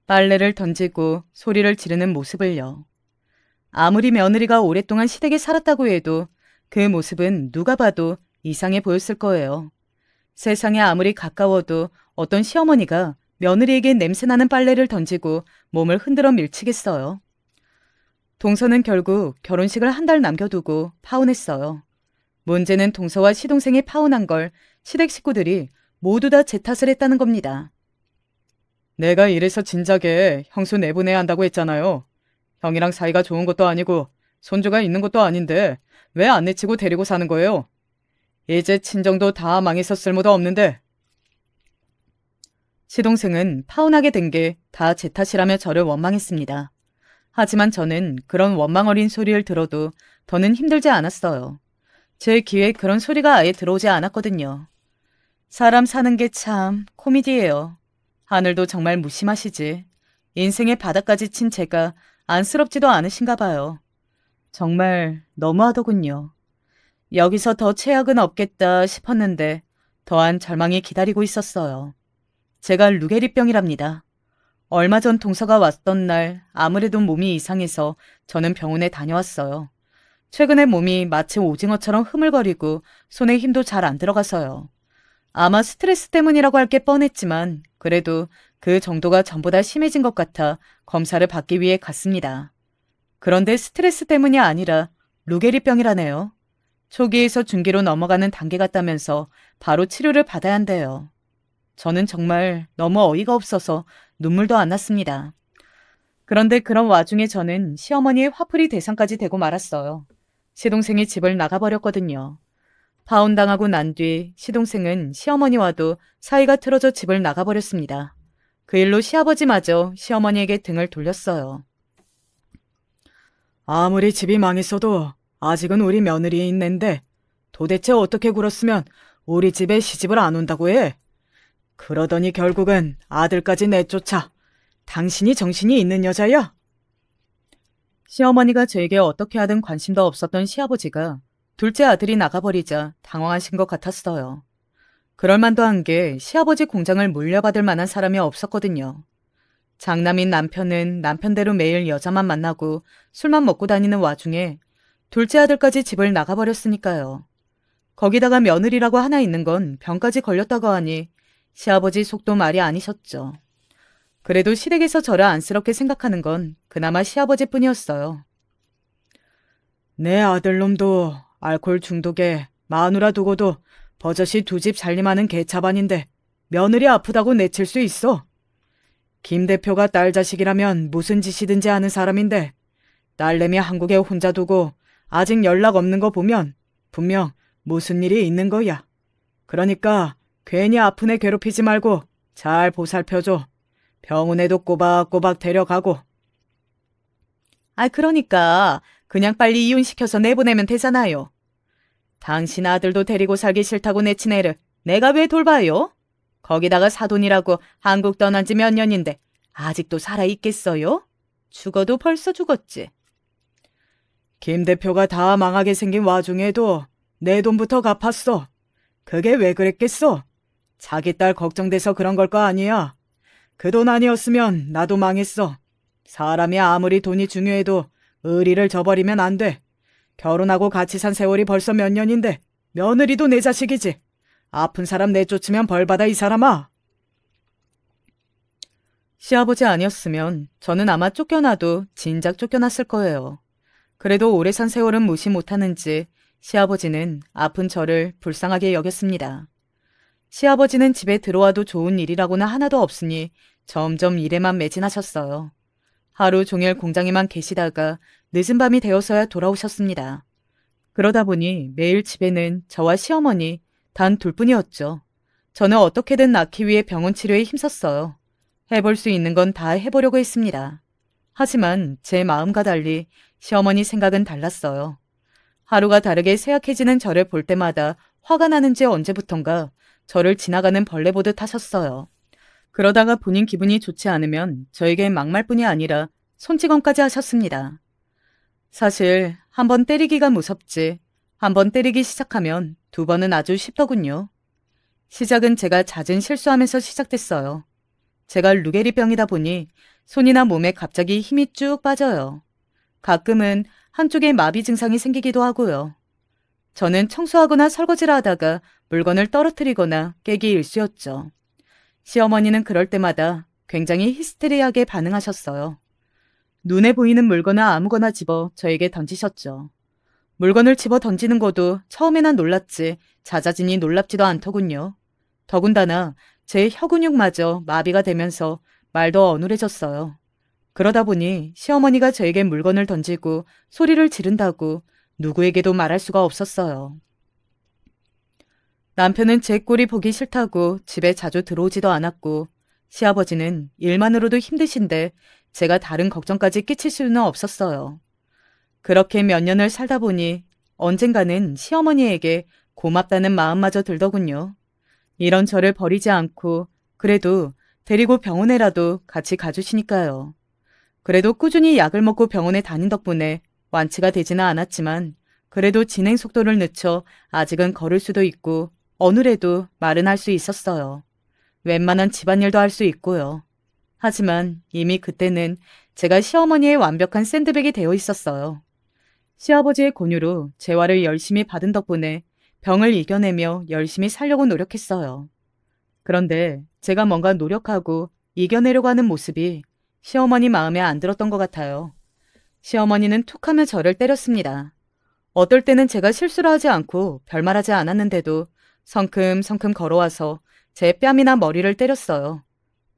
빨래를 던지고 소리를 지르는 모습을요. 아무리 며느리가 오랫동안 시댁에 살았다고 해도 그 모습은 누가 봐도 이상해 보였을 거예요. 세상에 아무리 가까워도 어떤 시어머니가 며느리에게 냄새나는 빨래를 던지고 몸을 흔들어 밀치겠어요. 동서는 결국 결혼식을 한 달 남겨두고 파혼했어요. 문제는 동서와 시동생이 파혼한 걸 시댁 식구들이 모두 다 제 탓을 했다는 겁니다. 내가 이래서 진작에 형수 내보내야 한다고 했잖아요. 형이랑 사이가 좋은 것도 아니고 손주가 있는 것도 아닌데 왜 안 내치고 데리고 사는 거예요? 이제 친정도 다 망해서 쓸모도 없는데. 시동생은 파혼하게 된 게 다 제 탓이라며 저를 원망했습니다. 하지만 저는 그런 원망 어린 소리를 들어도 더는 힘들지 않았어요. 제 귀에 그런 소리가 아예 들어오지 않았거든요. 사람 사는 게 참 코미디예요. 하늘도 정말 무심하시지. 인생의 바닥까지 친 제가 안쓰럽지도 않으신가 봐요. 정말 너무하더군요. 여기서 더 최악은 없겠다 싶었는데 더한 절망이 기다리고 있었어요. 제가 루게리병이랍니다. 얼마 전 동서가 왔던 날 아무래도 몸이 이상해서 저는 병원에 다녀왔어요. 최근에 몸이 마치 오징어처럼 흐물거리고 손에 힘도 잘 안 들어가서요. 아마 스트레스 때문이라고 할 게 뻔했지만 그래도 그 정도가 전보다 심해진 것 같아 검사를 받기 위해 갔습니다. 그런데 스트레스 때문이 아니라 루게리병이라네요. 초기에서 중기로 넘어가는 단계 같다면서 바로 치료를 받아야 한대요. 저는 정말 너무 어이가 없어서 눈물도 안 났습니다. 그런데 그런 와중에 저는 시어머니의 화풀이 대상까지 되고 말았어요. 시동생이 집을 나가버렸거든요. 파혼당하고 난 뒤 시동생은 시어머니와도 사이가 틀어져 집을 나가버렸습니다. 그 일로 시아버지마저 시어머니에게 등을 돌렸어요. 아무리 집이 망했어도 아직은 우리 며느리 있는데 도대체 어떻게 굴었으면 우리 집에 시집을 안 온다고 해? 그러더니 결국은 아들까지 내쫓아. 당신이 정신이 있는 여자야? 시어머니가 저에게 어떻게 하든 관심도 없었던 시아버지가 둘째 아들이 나가버리자 당황하신 것 같았어요. 그럴 만도 한 게 시아버지 공장을 물려받을 만한 사람이 없었거든요. 장남인 남편은 남편대로 매일 여자만 만나고 술만 먹고 다니는 와중에 둘째 아들까지 집을 나가버렸으니까요. 거기다가 며느리라고 하나 있는 건 병까지 걸렸다고 하니 시아버지 속도 말이 아니셨죠. 그래도 시댁에서 저를 안쓰럽게 생각하는 건 그나마 시아버지뿐이었어요. 내 아들놈도 알코올 중독에 마누라 두고도 버젓이 두 집 살림하는 개차반인데 며느리 아프다고 내칠 수 있어? 김 대표가 딸 자식이라면 무슨 짓이든지 하는 사람인데 딸내미 한국에 혼자 두고 아직 연락 없는 거 보면 분명 무슨 일이 있는 거야? 그러니까 괜히 아픈 애 괴롭히지 말고 잘 보살펴줘. 병원에도 꼬박꼬박 데려가고. 그러니까 그냥 빨리 이혼시켜서 내보내면 되잖아요. 당신 아들도 데리고 살기 싫다고 내친 애를 내가 왜 돌봐요? 거기다가 사돈이라고 한국 떠난 지 몇 년인데 아직도 살아있겠어요? 죽어도 벌써 죽었지. 김 대표가 다 망하게 생긴 와중에도 내 돈부터 갚았어. 그게 왜 그랬겠어? 자기 딸 걱정돼서 그런 걸 거 아니야. 그 돈 아니었으면 나도 망했어. 사람이 아무리 돈이 중요해도 의리를 저버리면 안 돼. 결혼하고 같이 산 세월이 벌써 몇 년인데 며느리도 내 자식이지. 아픈 사람 내쫓으면 벌받아 이 사람아. 시아버지 아니었으면 저는 아마 쫓겨나도 진작 쫓겨났을 거예요. 그래도 오래 산 세월은 무시 못하는지 시아버지는 아픈 저를 불쌍하게 여겼습니다. 시아버지는 집에 들어와도 좋은 일이라고는 하나도 없으니 점점 일에만 매진하셨어요. 하루 종일 공장에만 계시다가 늦은 밤이 되어서야 돌아오셨습니다. 그러다 보니 매일 집에는 저와 시어머니 단 둘뿐이었죠. 저는 어떻게든 낳기 위해 병원 치료에 힘썼어요. 해볼 수 있는 건 다 해보려고 했습니다. 하지만 제 마음과 달리 시어머니 생각은 달랐어요. 하루가 다르게 쇠약해지는 저를 볼 때마다 화가 나는지 언제부턴가 저를 지나가는 벌레 보듯 하셨어요. 그러다가 본인 기분이 좋지 않으면 저에게 막말뿐이 아니라 손찌검까지 하셨습니다. 사실 한 번 때리기가 무섭지 한 번 때리기 시작하면 두 번은 아주 쉽더군요. 시작은 제가 잦은 실수하면서 시작됐어요. 제가 루게리병이다 보니 손이나 몸에 갑자기 힘이 쭉 빠져요. 가끔은 한쪽에 마비 증상이 생기기도 하고요. 저는 청소하거나 설거지를 하다가 물건을 떨어뜨리거나 깨기 일쑤였죠. 시어머니는 그럴 때마다 굉장히 히스테리하게 반응하셨어요. 눈에 보이는 물건을 아무거나 집어 저에게 던지셨죠. 물건을 집어 던지는 것도 처음에는 놀랐지 잦아지니 놀랍지도 않더군요. 더군다나 제 혀근육마저 마비가 되면서 말도 어눌해졌어요. 그러다 보니 시어머니가 저에게 물건을 던지고 소리를 지른다고 누구에게도 말할 수가 없었어요. 남편은 제 꼴이 보기 싫다고 집에 자주 들어오지도 않았고 시아버지는 일만으로도 힘드신데 제가 다른 걱정까지 끼칠 수는 없었어요. 그렇게 몇 년을 살다 보니 언젠가는 시어머니에게 고맙다는 마음마저 들더군요. 이런 저를 버리지 않고 그래도 데리고 병원에라도 같이 가주시니까요. 그래도 꾸준히 약을 먹고 병원에 다닌 덕분에 완치가 되지는 않았지만 그래도 진행 속도를 늦춰 아직은 걸을 수도 있고 어느래도 말은 할 수 있었어요. 웬만한 집안일도 할 수 있고요. 하지만 이미 그때는 제가 시어머니의 완벽한 샌드백이 되어 있었어요. 시아버지의 권유로 재활을 열심히 받은 덕분에 병을 이겨내며 열심히 살려고 노력했어요. 그런데 제가 뭔가 노력하고 이겨내려고 하는 모습이 시어머니 마음에 안 들었던 것 같아요. 시어머니는 툭하며 저를 때렸습니다. 어떨 때는 제가 실수를 하지 않고 별말하지 않았는데도 성큼성큼 걸어와서 제 뺨이나 머리를 때렸어요.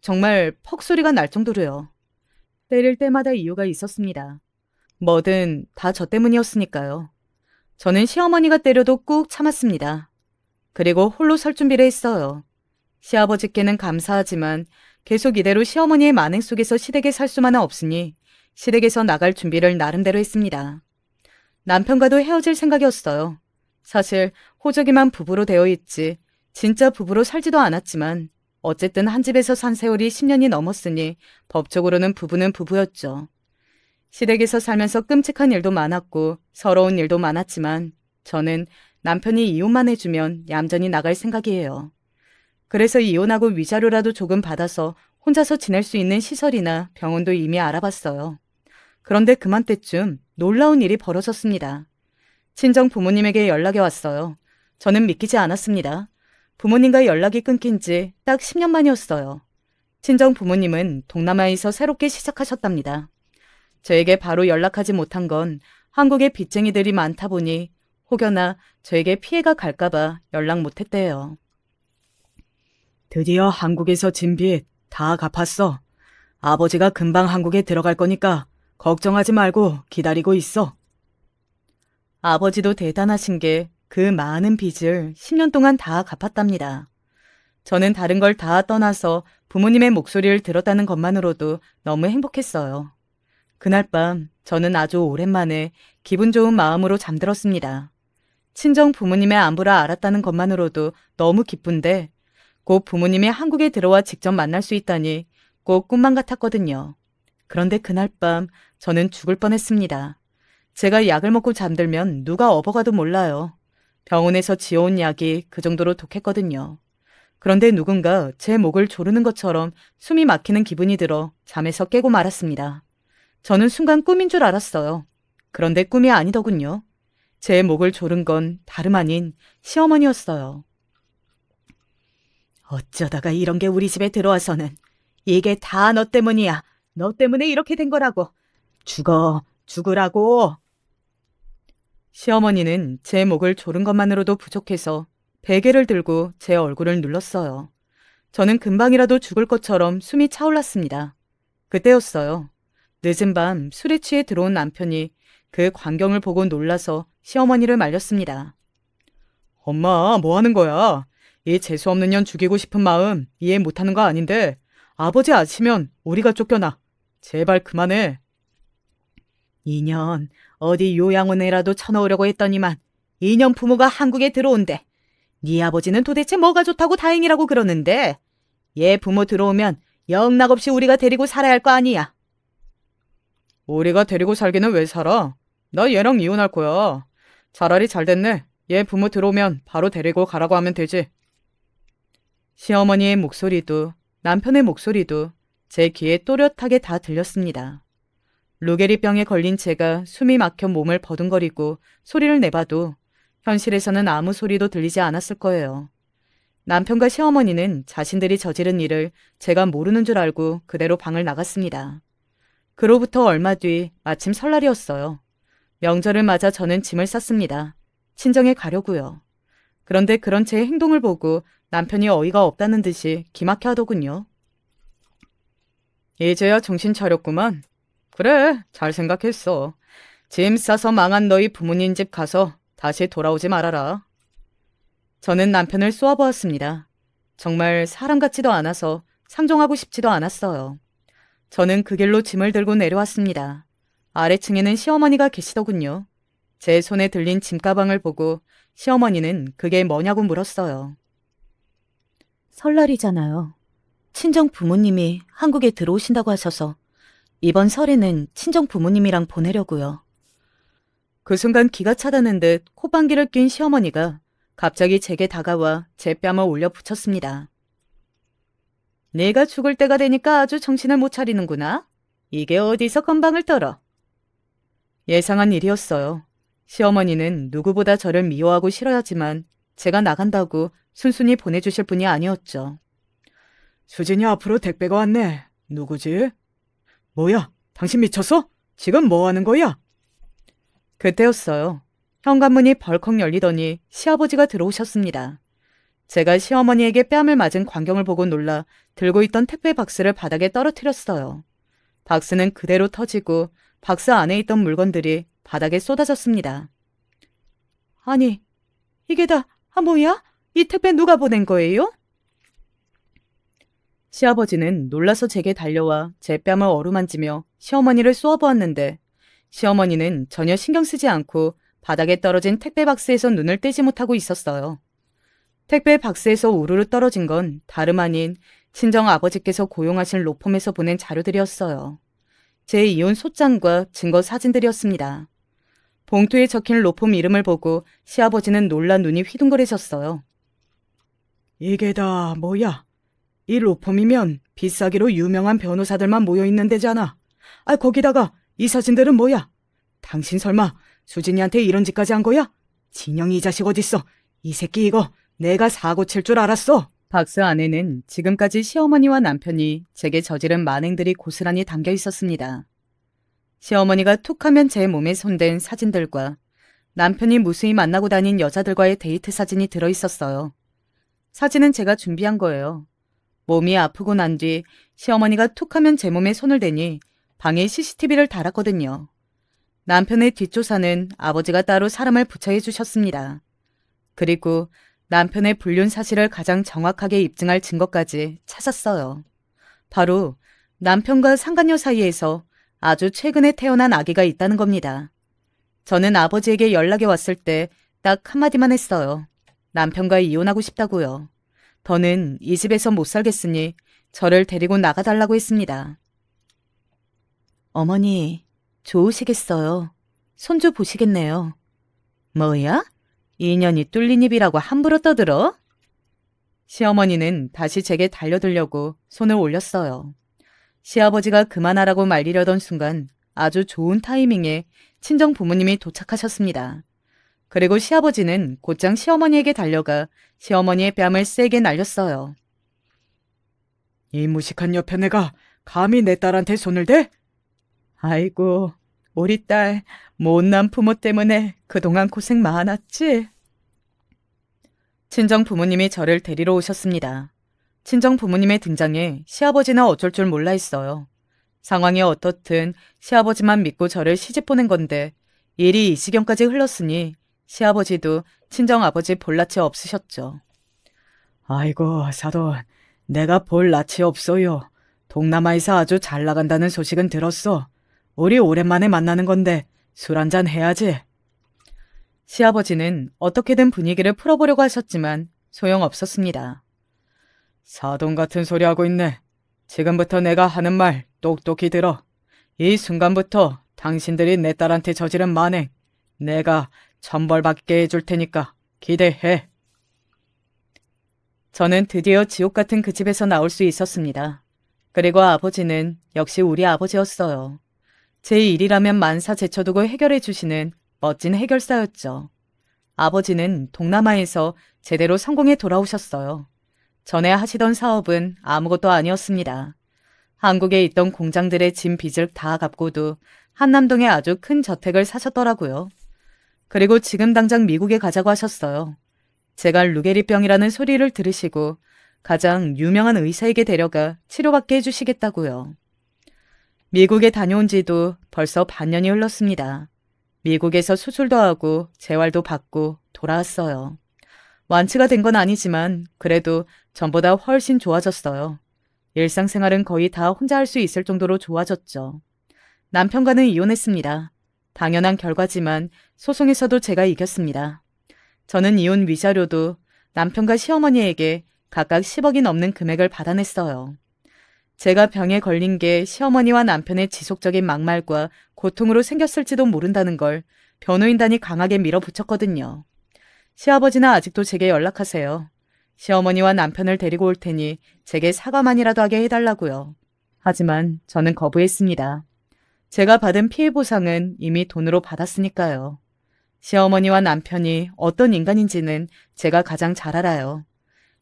정말 퍽 소리가 날 정도로요. 때릴 때마다 이유가 있었습니다. 뭐든 다 저 때문이었으니까요. 저는 시어머니가 때려도 꾹 참았습니다. 그리고 홀로 설 준비를 했어요. 시아버지께는 감사하지만 계속 이대로 시어머니의 만행 속에서 시댁에 살 수만은 없으니 시댁에서 나갈 준비를 나름대로 했습니다. 남편과도 헤어질 생각이었어요. 사실 호적이만 부부로 되어 있지 진짜 부부로 살지도 않았지만 어쨌든 한 집에서 산 세월이 10년이 넘었으니 법적으로는 부부는 부부였죠. 시댁에서 살면서 끔찍한 일도 많았고 서러운 일도 많았지만 저는 남편이 이혼만 해주면 얌전히 나갈 생각이에요. 그래서 이혼하고 위자료라도 조금 받아서 혼자서 지낼 수 있는 시설이나 병원도 이미 알아봤어요. 그런데 그맘때쯤 놀라운 일이 벌어졌습니다. 친정 부모님에게 연락이 왔어요. 저는 믿기지 않았습니다. 부모님과 연락이 끊긴 지 딱 10년 만이었어요. 친정 부모님은 동남아에서 새롭게 시작하셨답니다. 저에게 바로 연락하지 못한 건 한국에 빚쟁이들이 많다 보니 혹여나 저에게 피해가 갈까봐 연락 못했대요. 드디어 한국에서 진 빚 다 갚았어. 아버지가 금방 한국에 들어갈 거니까 걱정하지 말고 기다리고 있어. 아버지도 대단하신 게 그 많은 빚을 10년 동안 다 갚았답니다. 저는 다른 걸 다 떠나서 부모님의 목소리를 들었다는 것만으로도 너무 행복했어요. 그날 밤 저는 아주 오랜만에 기분 좋은 마음으로 잠들었습니다. 친정 부모님의 안부를 알았다는 것만으로도 너무 기쁜데 꼭 부모님이 한국에 들어와 직접 만날 수 있다니 꼭 꿈만 같았거든요. 그런데 그날 밤 저는 죽을 뻔했습니다. 제가 약을 먹고 잠들면 누가 업어가도 몰라요. 병원에서 지어온 약이 그 정도로 독했거든요. 그런데 누군가 제 목을 조르는 것처럼 숨이 막히는 기분이 들어 잠에서 깨고 말았습니다. 저는 순간 꿈인 줄 알았어요. 그런데 꿈이 아니더군요. 제 목을 조른 건 다름 아닌 시어머니였어요. 어쩌다가 이런 게 우리 집에 들어와서는. 이게 다 너 때문이야. 너 때문에 이렇게 된 거라고. 죽으라고. 시어머니는 제 목을 조른 것만으로도 부족해서 베개를 들고 제 얼굴을 눌렀어요. 저는 금방이라도 죽을 것처럼 숨이 차올랐습니다. 그때였어요. 늦은 밤 술에 취해 들어온 남편이 그 광경을 보고 놀라서 시어머니를 말렸습니다. 엄마, 뭐 하는 거야? 이 재수없는 년 죽이고 싶은 마음 이해 못하는 거 아닌데 아버지 아시면 우리가 쫓겨나. 제발 그만해. 2년 어디 요양원에라도 쳐넣으려고 했더니만 2년 부모가 한국에 들어온대. 네 아버지는 도대체 뭐가 좋다고 다행이라고 그러는데 얘 부모 들어오면 영락없이 우리가 데리고 살아야 할 거 아니야. 우리가 데리고 살기는 왜 살아? 나 얘랑 이혼할 거야. 차라리 잘 됐네. 얘 부모 들어오면 바로 데리고 가라고 하면 되지. 시어머니의 목소리도 남편의 목소리도 제 귀에 또렷하게 다 들렸습니다. 루게리병에 걸린 제가 숨이 막혀 몸을 버둥거리고 소리를 내봐도 현실에서는 아무 소리도 들리지 않았을 거예요. 남편과 시어머니는 자신들이 저지른 일을 제가 모르는 줄 알고 그대로 방을 나갔습니다. 그로부터 얼마 뒤 마침 설날이었어요. 명절을 맞아 저는 짐을 쌌습니다. 친정에 가려고요. 그런데 그런 제 행동을 보고 남편이 어이가 없다는 듯이 기막혀 하더군요. 이제야 정신 차렸구만. 그래, 잘 생각했어. 짐 싸서 망한 너희 부모님 집 가서 다시 돌아오지 말아라. 저는 남편을 쏘아보았습니다. 정말 사람 같지도 않아서 상종하고 싶지도 않았어요. 저는 그 길로 짐을 들고 내려왔습니다. 아래층에는 시어머니가 계시더군요. 제 손에 들린 짐가방을 보고 시어머니는 그게 뭐냐고 물었어요. 설날이잖아요. 친정 부모님이 한국에 들어오신다고 하셔서 이번 설에는 친정 부모님이랑 보내려고요. 그 순간 기가 차다는 듯 콧방귀를 낀 시어머니가 갑자기 제게 다가와 제 뺨을 올려 붙였습니다. 내가 죽을 때가 되니까 아주 정신을 못 차리는구나. 이게 어디서 건방을 떨어. 예상한 일이었어요. 시어머니는 누구보다 저를 미워하고 싫어하지만 제가 나간다고 순순히 보내주실 분이 아니었죠. 수진이 앞으로 택배가 왔네. 누구지? 뭐야? 당신 미쳤어? 지금 뭐 하는 거야? 그때였어요. 현관문이 벌컥 열리더니 시아버지가 들어오셨습니다. 제가 시어머니에게 뺨을 맞은 광경을 보고 놀라 들고 있던 택배 박스를 바닥에 떨어뜨렸어요. 박스는 그대로 터지고 박스 안에 있던 물건들이 바닥에 쏟아졌습니다. 아니, 이게 다 뭐야? 이 택배 누가 보낸 거예요? 시아버지는 놀라서 제게 달려와 제 뺨을 어루만지며 시어머니를 쏘아보았는데 시어머니는 전혀 신경 쓰지 않고 바닥에 떨어진 택배 박스에서 눈을 떼지 못하고 있었어요. 택배 박스에서 우르르 떨어진 건 다름 아닌 친정 아버지께서 고용하신 로펌에서 보낸 자료들이었어요. 제 이혼 소장과 증거 사진들이었습니다. 봉투에 적힌 로펌 이름을 보고 시아버지는 놀란 눈이 휘둥그레졌어요. 이게 다 뭐야? 이 로펌이면 비싸기로 유명한 변호사들만 모여있는 데잖아. 아, 거기다가 이 사진들은 뭐야? 당신 설마 수진이한테 이런 짓까지 한 거야? 진영이 이 자식 어딨어? 이 새끼 이거 내가 사고 칠 줄 알았어. 박스 안에는 지금까지 시어머니와 남편이 제게 저지른 만행들이 고스란히 담겨 있었습니다. 시어머니가 툭하면 제 몸에 손댄 사진들과 남편이 무수히 만나고 다닌 여자들과의 데이트 사진이 들어있었어요. 사진은 제가 준비한 거예요. 몸이 아프고 난 뒤 시어머니가 툭하면 제 몸에 손을 대니 방에 CCTV를 달았거든요. 남편의 뒷조사는 아버지가 따로 사람을 부처해 주셨습니다. 그리고 남편의 불륜 사실을 가장 정확하게 입증할 증거까지 찾았어요. 바로 남편과 상간녀 사이에서 아주 최근에 태어난 아기가 있다는 겁니다. 저는 아버지에게 연락이 왔을 때 딱 한마디만 했어요. 남편과 이혼하고 싶다고요. 더는 이 집에서 못 살겠으니 저를 데리고 나가달라고 했습니다. 어머니, 좋으시겠어요. 손주 보시겠네요. 뭐야? 인연이 뚫린 입이라고 함부로 떠들어? 시어머니는 다시 제게 달려들려고 손을 올렸어요. 시아버지가 그만하라고 말리려던 순간 아주 좋은 타이밍에 친정 부모님이 도착하셨습니다. 그리고 시아버지는 곧장 시어머니에게 달려가 시어머니의 뺨을 세게 날렸어요. 이 무식한 여편애가 감히 내 딸한테 손을 대? 아이고, 우리 딸 못난 부모 때문에 그동안 고생 많았지? 친정 부모님이 저를 데리러 오셨습니다. 친정 부모님의 등장에 시아버지는 어쩔 줄 몰라 했어요. 상황이 어떻든 시아버지만 믿고 저를 시집 보낸 건데 일이 이 지경까지 흘렀으니 시아버지도 친정아버지 볼낯이 없으셨죠. 아이고, 사돈, 내가 볼 낯이 없어요. 동남아에서 아주 잘 나간다는 소식은 들었어. 우리 오랜만에 만나는 건데 술 한잔 해야지. 시아버지는 어떻게든 분위기를 풀어보려고 하셨지만 소용없었습니다. 사돈 같은 소리 하고 있네. 지금부터 내가 하는 말 똑똑히 들어. 이 순간부터 당신들이 내 딸한테 저지른 만행 내가 천벌받게 해줄 테니까 기대해. 저는 드디어 지옥 같은 그 집에서 나올 수 있었습니다. 그리고 아버지는 역시 우리 아버지였어요. 제 일이라면 만사 제쳐두고 해결해 주시는 멋진 해결사였죠. 아버지는 동남아에서 제대로 성공해 돌아오셨어요. 전에 하시던 사업은 아무것도 아니었습니다. 한국에 있던 공장들의 짐 빚을 다 갚고도 한남동에 아주 큰 저택을 사셨더라고요. 그리고 지금 당장 미국에 가자고 하셨어요. 제가 루게리병이라는 소리를 들으시고 가장 유명한 의사에게 데려가 치료받게 해주시겠다고요. 미국에 다녀온 지도 벌써 반년이 흘렀습니다. 미국에서 수술도 하고 재활도 받고 돌아왔어요. 완치가 된 건 아니지만 그래도 전보다 훨씬 좋아졌어요. 일상생활은 거의 다 혼자 할 수 있을 정도로 좋아졌죠. 남편과는 이혼했습니다. 당연한 결과지만 소송에서도 제가 이겼습니다. 저는 이혼 위자료도 남편과 시어머니에게 각각 10억이 넘는 금액을 받아냈어요. 제가 병에 걸린 게 시어머니와 남편의 지속적인 막말과 고통으로 생겼을지도 모른다는 걸 변호인단이 강하게 밀어붙였거든요. 시아버지는 아직도 제게 연락하세요. 시어머니와 남편을 데리고 올 테니 제게 사과만이라도 하게 해달라고요. 하지만 저는 거부했습니다. 제가 받은 피해 보상은 이미 돈으로 받았으니까요. 시어머니와 남편이 어떤 인간인지는 제가 가장 잘 알아요.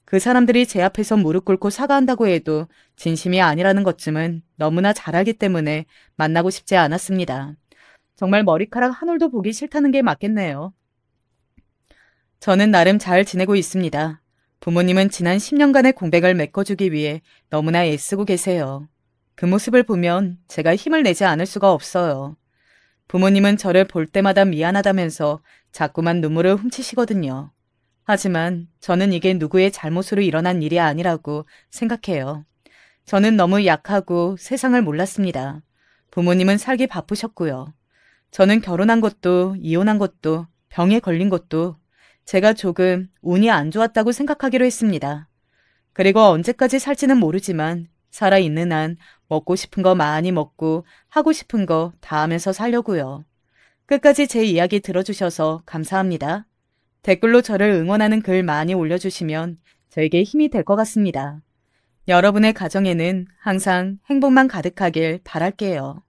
그 사람들이 제 앞에서 무릎 꿇고 사과한다고 해도 진심이 아니라는 것쯤은 너무나 잘 알기 때문에 만나고 싶지 않았습니다. 정말 머리카락 한 올도 보기 싫다는 게 맞겠네요. 저는 나름 잘 지내고 있습니다. 부모님은 지난 10년간의 공백을 메꿔주기 위해 너무나 애쓰고 계세요. 그 모습을 보면 제가 힘을 내지 않을 수가 없어요. 부모님은 저를 볼 때마다 미안하다면서 자꾸만 눈물을 훔치시거든요. 하지만 저는 이게 누구의 잘못으로 일어난 일이 아니라고 생각해요. 저는 너무 약하고 세상을 몰랐습니다. 부모님은 살기 바쁘셨고요. 저는 결혼한 것도 이혼한 것도 병에 걸린 것도 제가 조금 운이 안 좋았다고 생각하기로 했습니다. 그리고 언제까지 살지는 모르지만 살아있는 한 먹고 싶은 거 많이 먹고 하고 싶은 거 다 하면서 살려고요. 끝까지 제 이야기 들어주셔서 감사합니다. 댓글로 저를 응원하는 글 많이 올려주시면 저에게 힘이 될 것 같습니다. 여러분의 가정에는 항상 행복만 가득하길 바랄게요.